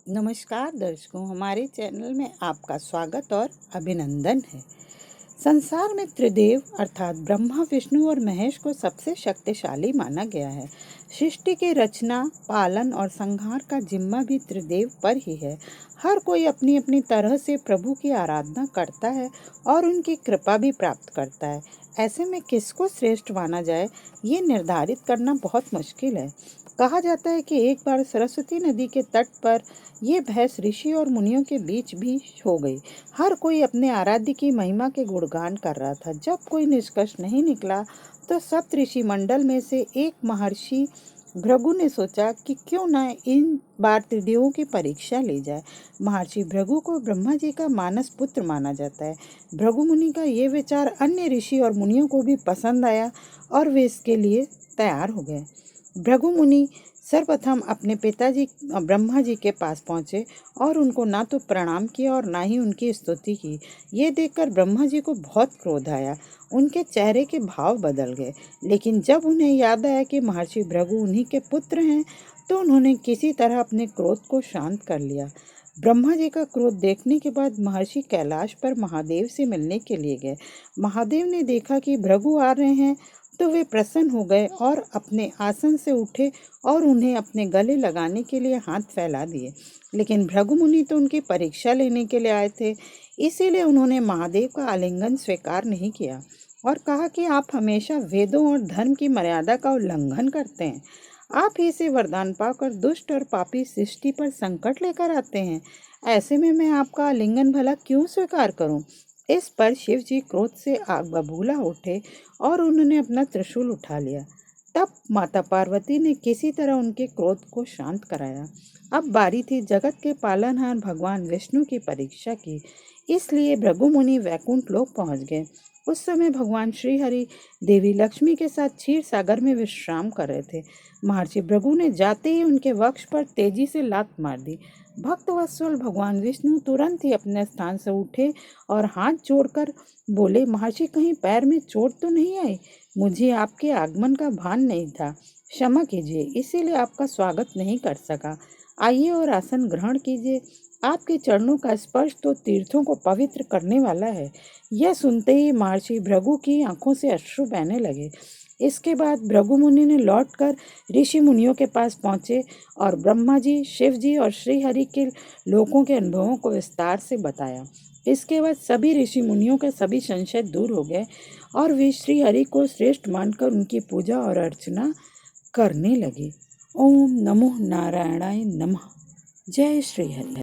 नमस्कार दर्शकों, हमारे चैनल में आपका स्वागत और अभिनंदन है। संसार में त्रिदेव अर्थात ब्रह्मा, विष्णु और महेश को सबसे शक्तिशाली माना गया है। सृष्टि की रचना, पालन और संहार का जिम्मा भी त्रिदेव पर ही है। हर कोई अपनी अपनी तरह से प्रभु की आराधना करता है और उनकी कृपा भी प्राप्त करता है। ऐसे में किसको श्रेष्ठ माना जाए, ये निर्धारित करना बहुत मुश्किल है। कहा जाता है कि एक बार सरस्वती नदी के तट पर ये बहस ऋषि और मुनियों के बीच भी हो गई। हर कोई अपने आराध्य की महिमा के गुणगान कर रहा था। जब कोई निष्कर्ष नहीं निकला तो सप्त ऋषि मंडल में से एक महर्षि भृगु ने सोचा कि क्यों न इन बार त्रिदेवों की परीक्षा ली जाए। महर्षि भृगु को ब्रह्मा जी का मानस पुत्र माना जाता है। भृगु मुनि का ये विचार अन्य ऋषि और मुनियों को भी पसंद आया और वे इसके लिए तैयार हो गए। भृगु मुनि सर्वप्रथम अपने पिताजी ब्रह्मा जी के पास पहुँचे और उनको ना तो प्रणाम किया और ना ही उनकी स्तुति की। ये देखकर ब्रह्मा जी को बहुत क्रोध आया। उनके चेहरे के भाव बदल गए। लेकिन जब उन्हें याद आया कि महर्षि भृगु उन्हीं के पुत्र हैं, तो उन्होंने किसी तरह अपने क्रोध को शांत कर लिया। ब्रह्मा जी का क्रोध देखने के बाद महर्षि कैलाश पर महादेव से मिलने के लिए गए। महादेव ने देखा कि भृगु आ रहे हैं तो वे प्रसन्न हो गए और अपने आसन से उठे और उन्हें अपने गले लगाने के लिए हाथ फैला दिए। लेकिन भृगु मुनि तो उनकी परीक्षा लेने के लिए आए थे, इसीलिए उन्होंने महादेव का आलिंगन स्वीकार नहीं किया और कहा कि आप हमेशा वेदों और धर्म की मर्यादा का उल्लंघन करते हैं। आप ही से वरदान पाकर दुष्ट और पापी सृष्टि पर संकट लेकर आते हैं। ऐसे में मैं आपका आलिंगन भला क्यों स्वीकार करूं? इस पर शिव जी क्रोध से आग बबूला उठे और उन्होंने अपना त्रिशूल उठा लिया। तब माता पार्वती ने किसी तरह उनके क्रोध को शांत कराया। अब बारी थी जगत के पालनहार भगवान विष्णु की परीक्षा की। इसलिए भृगु मुनि वैकुंठ लोक पहुंच गए। उस समय भगवान श्री हरि देवी लक्ष्मी के साथ क्षीर सागर में विश्राम कर रहे थे। महर्षि भृगु ने जाते ही उनके वक्ष पर तेजी से लात मार दी। भक्तवत्सल भगवान विष्णु तुरंत ही अपने स्थान से उठे और हाथ जोड़कर बोले, महर्षि कहीं पैर में चोट तो नहीं आई? मुझे आपके आगमन का भान नहीं था, क्षमा कीजिए, इसीलिए आपका स्वागत नहीं कर सका। आइए और आसन ग्रहण कीजिए। आपके चरणों का स्पर्श तो तीर्थों को पवित्र करने वाला है। यह सुनते ही महर्षि भृगु की आंखों से अश्रु बहने लगे। इसके बाद भृगु मुनि ने लौटकर ऋषि मुनियों के पास पहुंचे और ब्रह्मा जी, शिव जी और श्री हरि के लोकों के अनुभवों को विस्तार से बताया। इसके बाद सभी ऋषि मुनियों के सभी संशय दूर हो गए और वे श्री हरि को श्रेष्ठ मानकर उनकी पूजा और अर्चना करने लगे। ओम नमो नारायणाय नमः। जय श्री हरि।